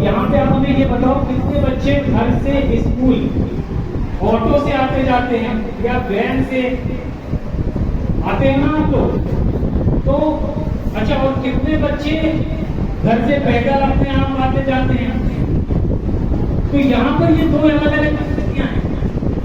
यहाँ पे आप हमें ये बताओ कितने बच्चे घर से स्कूल ऑटो से आते जाते हैं या वैन से आते हैं ना? तो अच्छा, और कितने बच्चे घर से पैदल अपने आप आते जाते हैं? तो यहाँ पर ये दो अलग अलग स्थितियां हैं।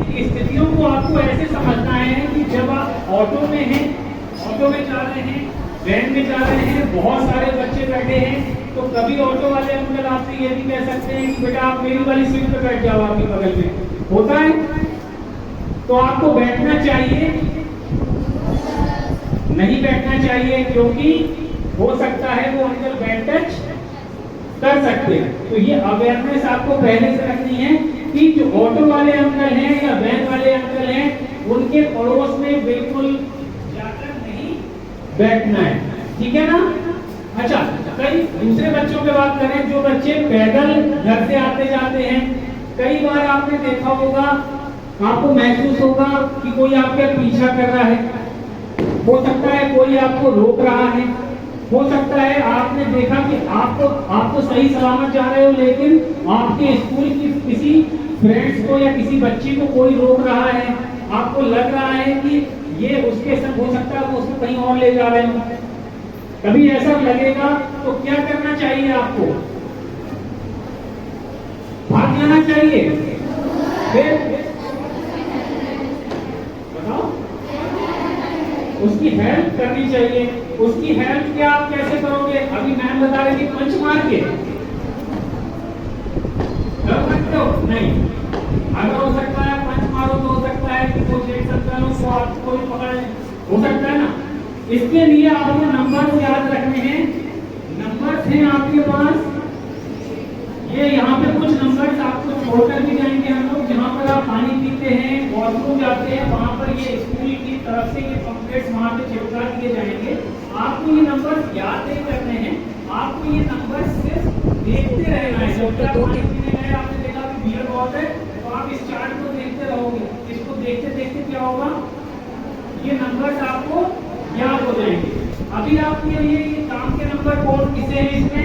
इन स्थितियों को आपको ऐसे समझना है कि जब आप ऑटो में हैं, ऑटो में जा रहे हैं, वैन में जा रहे हैं, बहुत सारे बच्चे बैठे हैं, तो कभी ऑटो वाले अंकल आपसे ये भी कह सकते हैं कि बेटा आप मेरी वाली सीट पे बैठ जाओ, आपके बगल में होता है। तो आपको बैठना चाहिए, नहीं बैठना चाहिए, क्योंकि हो सकता है वो अंकल बैड टच कर सकते हैं। तो ये अवेयरनेस आपको पहले से रखनी है कि जो ऑटो वाले अंकल हैं या वैन वाले अंकल हैं, उनके पड़ोस में बिल्कुल जाकर नहीं बैठना है, ठीक है ना? अच्छा, कई दूसरे बच्चों की बात करें, जो बच्चे पैदल घर से आते जाते हैं, कई बार आपने देखा होगा, आपको महसूस होगा कि कोई आपका पीछा कर रहा है, हो सकता है कोई आपको रोक रहा है, हो सकता है आपने देखा कि आप तो सही सलामत जा रहे हो, लेकिन आपके स्कूल की किसी फ्रेंड्स को या किसी बच्ची को कोई रोक रहा है, आपको लग रहा है कि ये उसके संग हो सकता है वो उसको कहीं और ले जा रहे हो। कभी ऐसा लगेगा तो क्या करना चाहिए आपको? भाग जाना चाहिए? फिर बताओ, उसकी हेल्प करनी चाहिए। उसकी हेल्प क्या आप कैसे करोगे? अभी मैम बता रही थी पंच मार के कर सकते हो? नहीं, अगर हो सकता है पंच मारो तो हो सकता है कि वो जेट संचालन को आपको भी पकड़, हो सकता है ना? इसके लिए आपको नंबर याद रखने हैं। नंबर हैं आपके पास, ये यहाँ पे कुछ नंबर्स आपको छोड़कर भी जाएंगे हम लोग। जहाँ पर आप पानी पीते हैं, वॉशरूम जाते हैं, वहाँ पर ये स्कूल की तरफ से ये पंपलेट्स वहाँ पे चिपका दिए जाएंगे। आपको ये नंबर याद नहीं करने हैं, आपको ये नंबर सिर्फ देखते रहना है। जब तक पानी पीने गए आपने देखा कि भीड़ बहुत है, तो आप इस चार्ट को देखते रहोगे। इसको देखते देखते क्या होगा, ये नंबर्स आपको याद हो जाएंगे। अभी आपके लिए ये काम के नंबर कौन किसे है इसमें?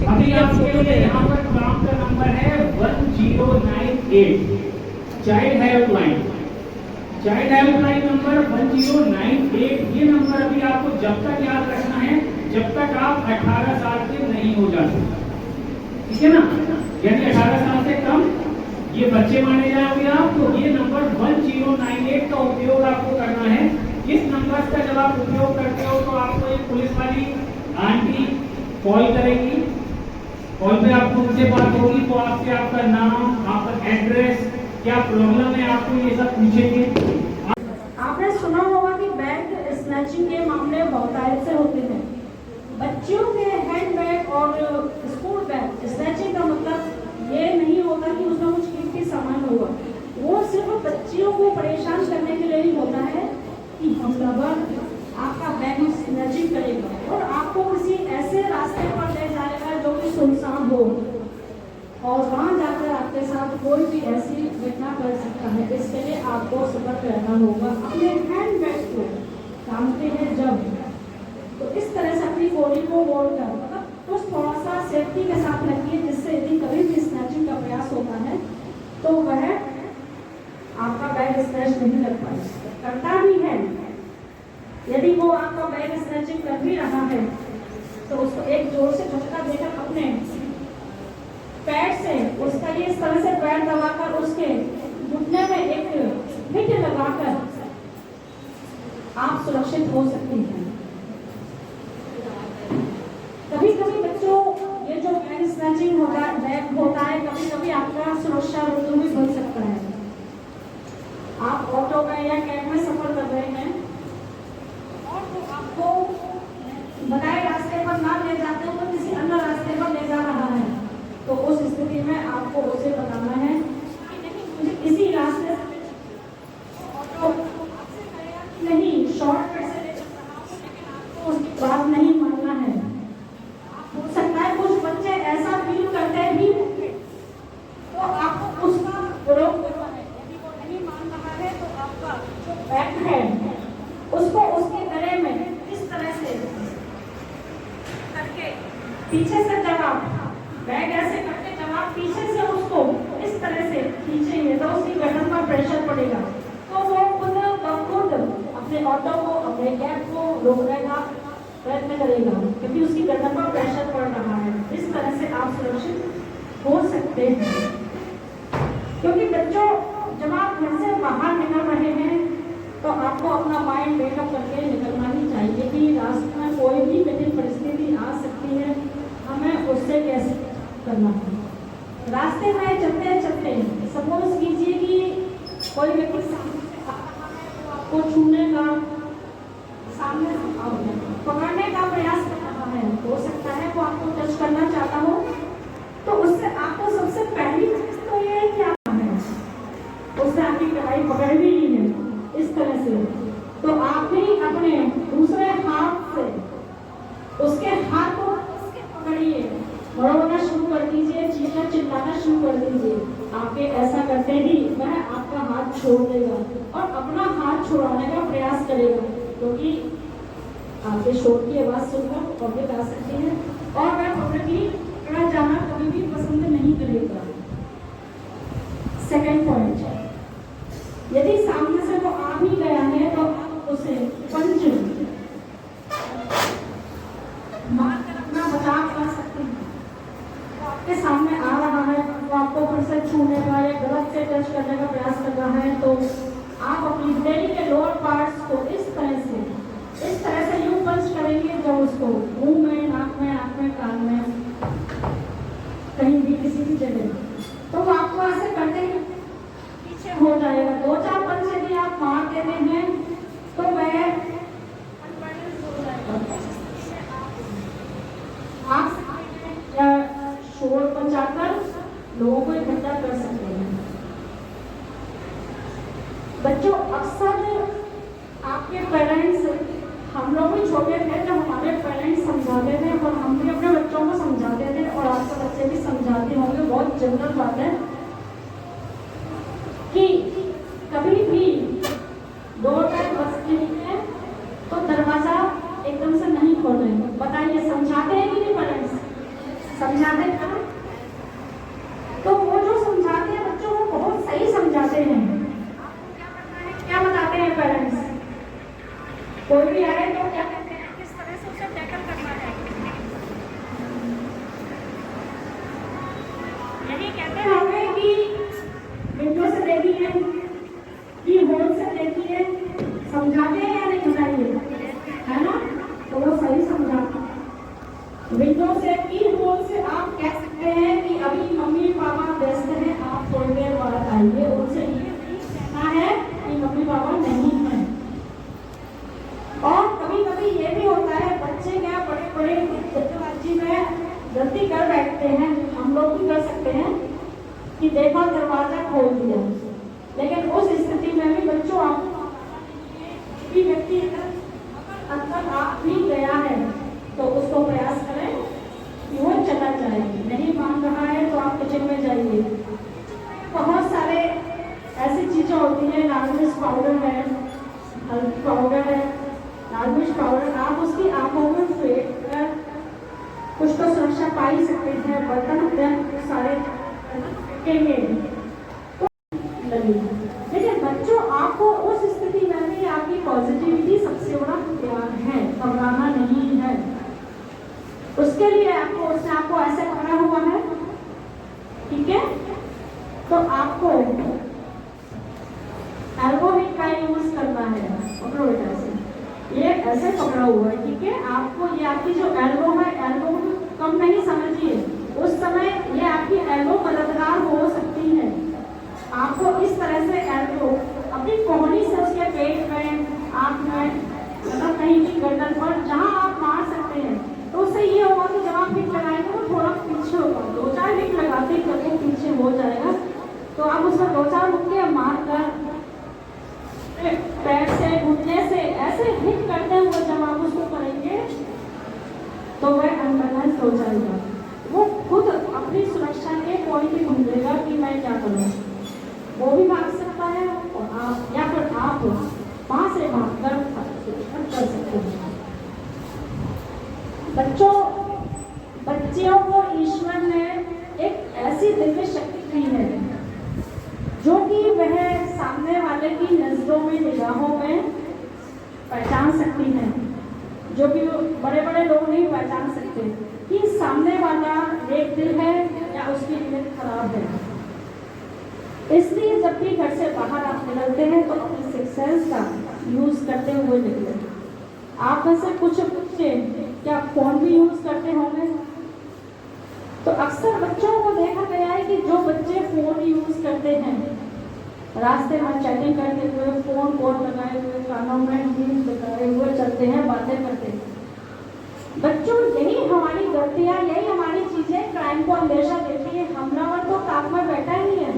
अभी आपके लिए यहाँ पर काम का नंबर है 1098, child helpline. Child helpline number 1098। ये नंबर अभी आपको जब तक याद रखना है जब तक आप 18 साल के नहीं हो जाते, ठीक है ना? यानी 18 साल से कम ये बच्चे माने जाएंगे आप। तो ये नंबर 1098 का उपयोग आपको करना है। इस नंबर का जब आप उपयोग करते हो तो आपको एक पुलिस वाली आंटी कॉल करेगी। कॉल पे आपको उनसे बात होगी, तो आपसे आपका नाम, आपका एड्रेस, क्या प्रॉब्लम है, आपको ये सब पूछेंगे। आपने सुना होगा कि बैंक स्नैचिंग के मामले बहुतायत से होते हैं। बच्चों के हैंड बैग और स्कूल बैग स्नैचिंग का मतलब ये नहीं होता कि उसमें कुछ कीमती सामान होगा। वो सिर्फ बच्चियों को परेशान करने के लिए ही होता है कि हमलावर आपका बैग स्नैचिंग करेगा और आपको किसी ऐसे रास्ते पर ले जाएगा जो कि सुनसान हो, और वहां जाकर आपके साथ कोई भी ऐसी घटना कर सकता है। इसके लिए आपको सतर्क रहना होगा। अपने हैंड बैग को टांगते हैं जब, तो इस तरह से अपनी बॉडी को मोड़ कर मतलब कुछ थोड़ा सा सेफ्टी के साथ रखिए, जिससे यदि कभी भी स्नैचिंग का प्रयास होता है तो वह आपका बैग स्नैच नहीं कर पाए। करता भी है, यदि वो आपका बैग स्नैचिंग कर भी रहा है तो उसको एक जोर से झटका देकर अपने पैर से उसका ये इस तरह से पैर दबाकर उसके घुटने में एक हिट लगाकर आप सुरक्षित हो सकती हैं। कभी कभी बच्चों ये जो बैग स्नैचिंग होता है कभी कभी आपका सुरक्षा बिंदु भी बन सकता है। आप ऑटो में या कैब में सफर कर रहे हैं और तो आपको बताए रास्ते पर ना ले जाते हो तो किसी अन्य रास्ते पर ले जा रहा है, तो उस स्थिति में आपको उसे बताना है कि नहीं मुझे इसी रास्ते से ऑटो नहीं शॉर्टकट से ले चल रहा हूँ, लेकिन आपको उसकी बात नहीं मानना है। हो सकता है कुछ बच्चे ऐसा फील करते भी तो आपको उसका विरोध करना है। यदि वो नहीं मान रहा है तो आपका जो ऑटो को, अपने कैब को रोकने का प्रयत्न करेगा क्योंकि उसकी गर्दन पर प्रेशर पड़ रहा है। इस तरह से आप सुरक्षित हो सकते हैं। क्योंकि बच्चों, जब आप घर से बाहर निकल रहे हैं तो आपको अपना माइंड मेकअप करके निकलना ही चाहिए कि रास्ते में कोई भी कठिन परिस्थिति आ सकती है, हमें उससे कैसे करना है। रास्ते में चलते चलते सपोज कीजिए कि कोई व्यक्ति आपको छूने का, सामने से पकड़ने का प्रयास कर रहा है, हो सकता है वो आपको टच करना चाहता हो, तो उससे आपको सबसे पहली चीज तो ये है कि आप है उससे आपकी कलाई पकड़ भी नहीं है इस तरह से, तो आप भी अपने दूसरे हाथ से उसके हाथ को पकड़िए, मरोड़ना शुरू कर दीजिए, चीखना चिल्लाना शुरू कर दीजिए। आपके ऐसा करते ही वह आपका हाथ छोड़ देगा और अपना हाथ छुड़ाने का प्रयास करेगा, क्योंकि आपके शोर की आवाज सुनकर पब्लिक आ सकती है और वह पब्लिकली पकड़ा जाना कभी भी पसंद नहीं करेगा। सेकंड पॉइंट, यदि सामने से वो आ भी गया है तो आप उसे पंच मार कर अपना बचाव कर सकते हैं। तो आपके सामने आ रहा है, वो आपको फिर से छूने का या गलत से टच करने का प्रयास कर रहा है, तो आप अपनी बॉडी के लोअर पार्ट्स को इस तरह से यूं पंच करेंगे जब उसको मुंह में, नाक में, आंख में, कान में, कहीं भी किसी भी जगह, तो वो आपको ऐसे करते ही पीछे हो जाएगा। 2-4 पंच यदि आप मार देते हैं तो वह आप या शोर पहुंचाकर लोगों को इकट्ठा कर सकते हैं। बच्चों, अक्सर आपके पेरेंट्स, हम लोग भी छोटे थे जब हमारे पेरेंट्स समझाते थे और हम भी अपने बच्चों को समझाते थे और आपके बच्चे भी समझाते होंगे। बहुत जनरल बात है कि कभी भी डोर बेल बजती है तो दरवाजा एकदम से नहीं खोलें। बताइए, समझाते हैं कि नहीं पेरेंट्स? समझाते हैं। तो वो जो समझाते हैं बच्चों को बहुत सही समझाते हैं। क्या बताते हैं पेरेंट्स? कोई भी आए तो क्या कहते हैं, किस तरह से उसे टैकल करना है। यही कहते होंगे कि विंडो से देखिए, कि होल से देखिए, समझाते हैं या नहीं बताइए, है ना? तो वो सही समझाते हैं। विंडो से, की होल से आप कह सकते हैं कि अभी मम्मी पापा व्यस्त हैं, आप थोड़ी देर बाद आइए। उनसे ये कहना है कि मम्मी पापा नहीं है। और कभी कभी ये भी होता है, बच्चे क्या बड़े बड़े जल्दबाजी में गलती कर बैठते हैं, हम लोग भी कर सकते हैं कि देखो दरवाजा खोल दिया, लेकिन उस स्थिति में भी बच्चों आपको भी व्यक्ति अंदर आ भी गया है तो उसको प्रयास करें कि वो चला जाए। नहीं मान रहा है तो आप किचन में जाइए। बहुत सारे ऐसी चीजें होती हैं, लाल मिर्च पाउडर है, हल्दी पाउडर है, लाल मिर्च पाउडर आप उसकी आंखों में फेंक कर कुछ तो सुरक्षा पा ही सकते हैं। बर्तन सारे फेंकेंगे तो लेकिन बच्चों, आपको उस स्थिति में भी आपकी पॉजिटिविटी सबसे बड़ा प्यार है, घबराना नहीं है। उसके लिए आपको, उसने आपको ऐसे पकड़ा हुआ है, ठीक है, तो आपको एल्बो हिट का यूज करना है। पकड़ो बेटा ऐसे, ये ऐसे पकड़ा हुआ है, ठीक है। आपको ये आपकी जो एल्बो है, एल्बो कम नहीं समझिए, उस समय ये आपकी एल्बो मददगार हो सकती है। आपको इस तरह से एल्बो अपनी कोहनी से उसके पेट में, आंख में, मतलब कहीं भी गर्दन पर जहां आप मार सकते हैं, तो उससे ये होगा कि जब आप हिट लगाएंगे वो थोड़ा पीछे होगा। 2-4 हिट लगाते ही करके पीछे हो जाएगा, तो आप उसमें 2-4 मुक्के मार कर पैर से, घुटने से ऐसे हिट करते हुए जब आप उसको करेंगे तो वह अनबैलेंस हो जाएगा। वो खुद अपनी सुरक्षा के कोई भी ढूंढेगा कि मैं क्या करूँ। वो भी भाग सकता है और आप, या फिर आप वहां से भागकर कर सकते हैं। बच्चियों को ईश्वर ने एक ऐसी दिव्य शक्ति दी है जो कि वह सामने वाले की नजरों में, निगाहों में इसलिए जब भी घर से बाहर आप निकलते हैं तो अपने सिक्स सेंस का यूज करते हुए निकले। आप में से कुछ बच्चे क्या फोन भी यूज करते होंगे? तो अक्सर बच्चों को देखा गया है कि जो बच्चे फोन यूज करते हैं, रास्ते में चैटिंग करते हुए, फोन कोड लगाए हुए, कानों में गीत लगाए हुए चलते हैं, बातें करते हैं। बच्चों, यही हमारी गलतियां, यही हमारी चीजें क्राइम को अंदेशा देती है। हमलावर तो ताक में बैठा ही है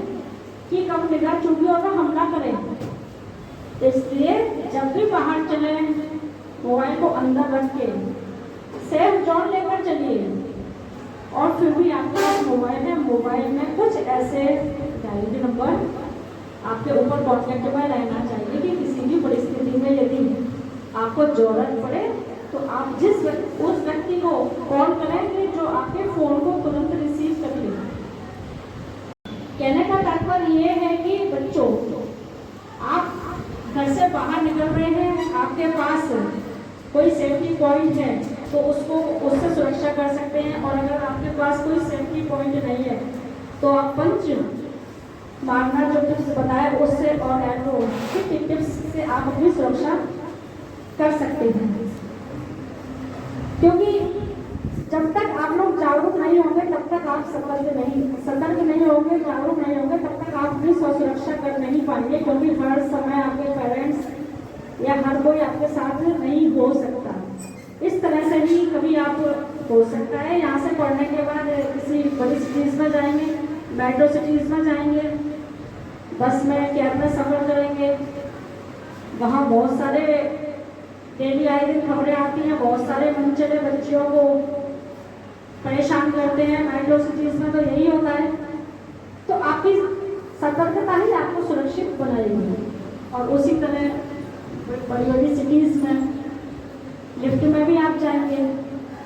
कि कब निगाह चुकी होगा हमला करें। इसलिए जब भी बाहर चले, मोबाइल को अंदर रख के सेफ जोन लेकर चलिए। और फिर भी आपके पास मोबाइल है, मोबाइल में कुछ ऐसे डायरी नंबर आपके ऊपर कॉन्टेक्ट में रहना चाहिए कि किसी भी परिस्थिति में यदि आपको जरूरत पड़े तो आप उस व्यक्ति को कॉल करेंगे जो आपके फोन को तुरंत रिसीव कर ले। कहने का तात्पर्य ये है कि बच्चों, आप घर से बाहर निकल रहे हैं, आपके पास कोई सेफ्टी पॉइंट है तो उससे सुरक्षा कर सकते हैं। और अगर आपके पास कोई सेफ्टी पॉइंट नहीं है तो आप पंच मारना जो टिप्स बताया उससे और एरो की टिप्स से आप अपनी सुरक्षा कर सकते हैं। क्योंकि जब तक आप लोग जागरूक नहीं होंगे तब तक आप सतर्क नहीं होंगे, जागरूक नहीं होंगे, तब तक आप अपनी स्व सुरक्षा कर नहीं पाएंगे। क्योंकि हर समय आपके पेरेंट्स या हर कोई आपके साथ नहीं हो सकता। इस तरह से ही कभी आप हो सकता है यहाँ से पढ़ने के बाद किसी बड़ी सिटीज में जाएंगे, मेट्रो सिटीज में जाएंगे, बस में कैब में सफर करेंगे, वहाँ बहुत सारे डेली आए दिन खबरें आती हैं, बहुत सारे मनचले बच्चियों को परेशान करते हैं। मेट्रो सिटीज में तो यही होता है। तो आपकी सतर्कता ही आपको सुरक्षित बनाएगी। और उसी तरह बड़ी बड़ी सिटीज में लिफ्ट में भी आप जाएंगे,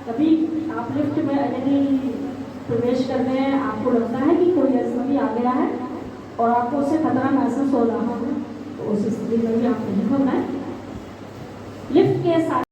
कभी आप लिफ्ट में यदि प्रवेश कर रहे हैं, आपको लगता है कि कोई अजनबी आ गया है और आपको उससे खतरा महसूस हो रहा है, तो उस स्थिति में भी आप नहीं होना है। लिफ्ट के साथ